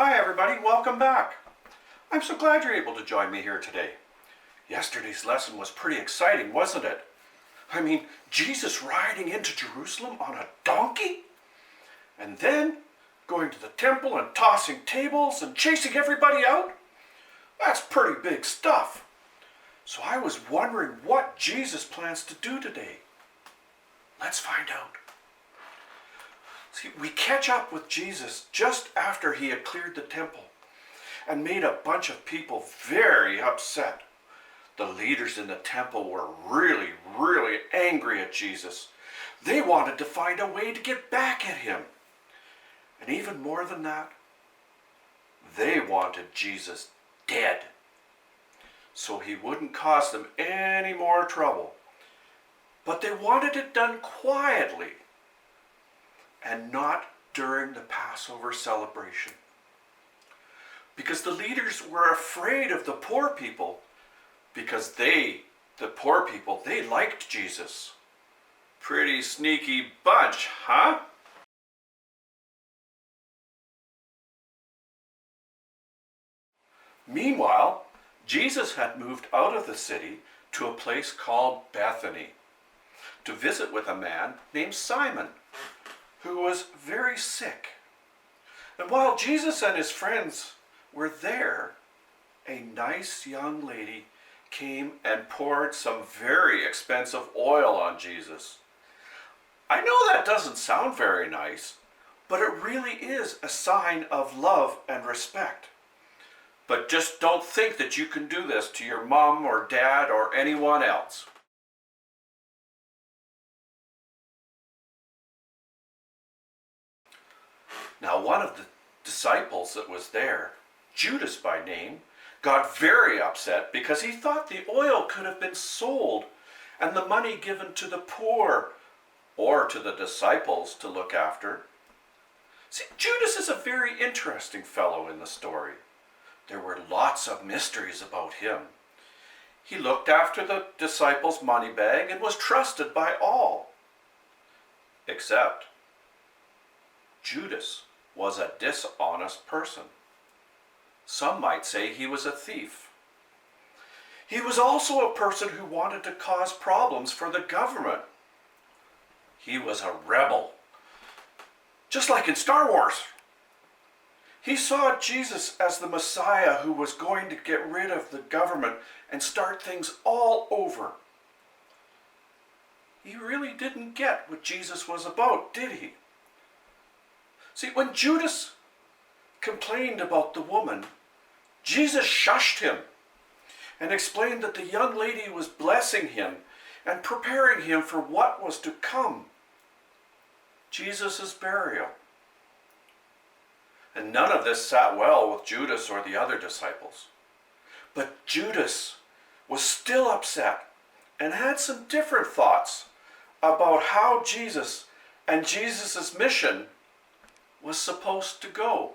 Hi everybody, welcome back. I'm so glad you're able to join me here today. Yesterday's lesson was pretty exciting, wasn't it? I mean, Jesus riding into Jerusalem on a donkey? And then going to the temple and tossing tables and chasing everybody out? That's pretty big stuff. So I was wondering what Jesus plans to do today. Let's find out. See, we catch up with Jesus just after he had cleared the temple and made a bunch of people very upset. The leaders in the temple were really angry at Jesus. They wanted to find a way to get back at him. And even more than that, they wanted Jesus dead, so he wouldn't cause them any more trouble. But they wanted it done quietly and not during the Passover celebration. Because the leaders were afraid of the poor people, because the poor people, they liked Jesus. Pretty sneaky bunch, huh? Meanwhile, Jesus had moved out of the city to a place called Bethany to visit with a man named Simon, who was very sick. And while Jesus and his friends were there, a nice young lady came and poured some very expensive oil on Jesus. I know that doesn't sound very nice, but it really is a sign of love and respect. But just don't think that you can do this to your mom or dad or anyone else. Now, one of the disciples that was there, Judas by name, got very upset because he thought the oil could have been sold and the money given to the poor or to the disciples to look after. See, Judas is a very interesting fellow in the story. There were lots of mysteries about him. He looked after the disciples' money bag and was trusted by all. Except Judas was a dishonest person. Some might say he was a thief. He was also a person who wanted to cause problems for the government. He was a rebel, just like in Star Wars. He saw Jesus as the Messiah who was going to get rid of the government and start things all over. He really didn't get what Jesus was about, did he? See, when Judas complained about the woman, Jesus shushed him and explained that the young lady was blessing him and preparing him for what was to come, Jesus' burial. And none of this sat well with Judas or the other disciples. But Judas was still upset and had some different thoughts about how Jesus and Jesus' mission was supposed to go.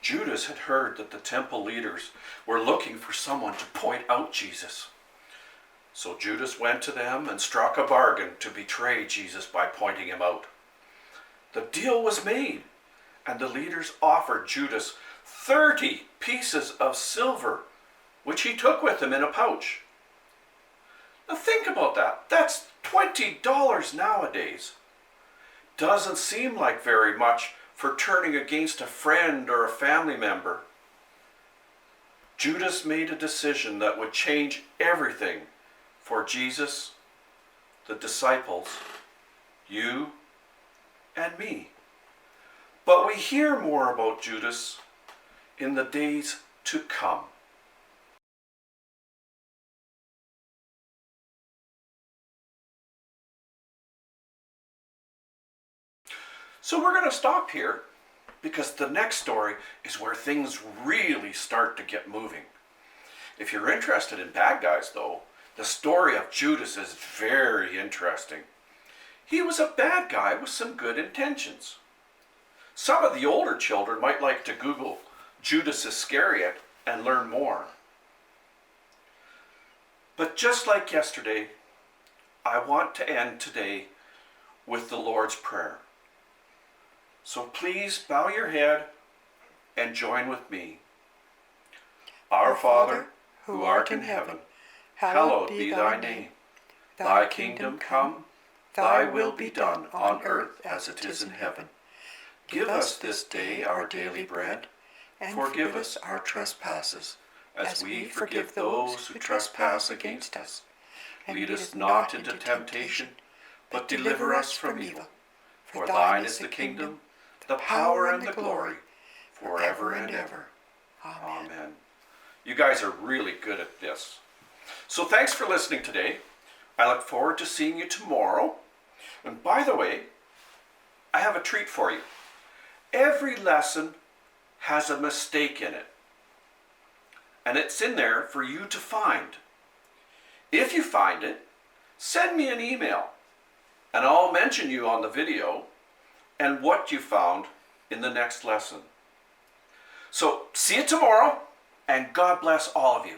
Judas had heard that the temple leaders were looking for someone to point out Jesus. So Judas went to them and struck a bargain to betray Jesus by pointing him out. The deal was made, and the leaders offered Judas 30 pieces of silver, which he took with him in a pouch. Now think about that. That's $20 nowadays. Doesn't seem like very much for turning against a friend or a family member. Judas made a decision that would change everything for Jesus, the disciples, you, and me. But we hear more about Judas in the days to come. So we're going to stop here because the next story is where things really start to get moving. If you're interested in bad guys, though, the story of Judas is very interesting. He was a bad guy with some good intentions. Some of the older children might like to Google Judas Iscariot and learn more. But just like yesterday, I want to end today with the Lord's Prayer. So please bow your head and join with me. Our Father, who art in heaven, hallowed be thy name. Thy kingdom come, thy will be done on earth as it is in heaven. Give us this day our daily bread, and forgive us our trespasses, as we forgive those who trespass against us. Lead us not into temptation, but deliver us from evil. For thine is the kingdom, the power, and the glory, forever and ever. Amen. You guys are really good at this. So thanks for listening today. I look forward to seeing you tomorrow. And by the way, I have a treat for you. Every lesson has a mistake in it. And it's in there for you to find. If you find it, send me an email, and I'll mention you on the video and what you found in the next lesson. So see you tomorrow, and God bless all of you.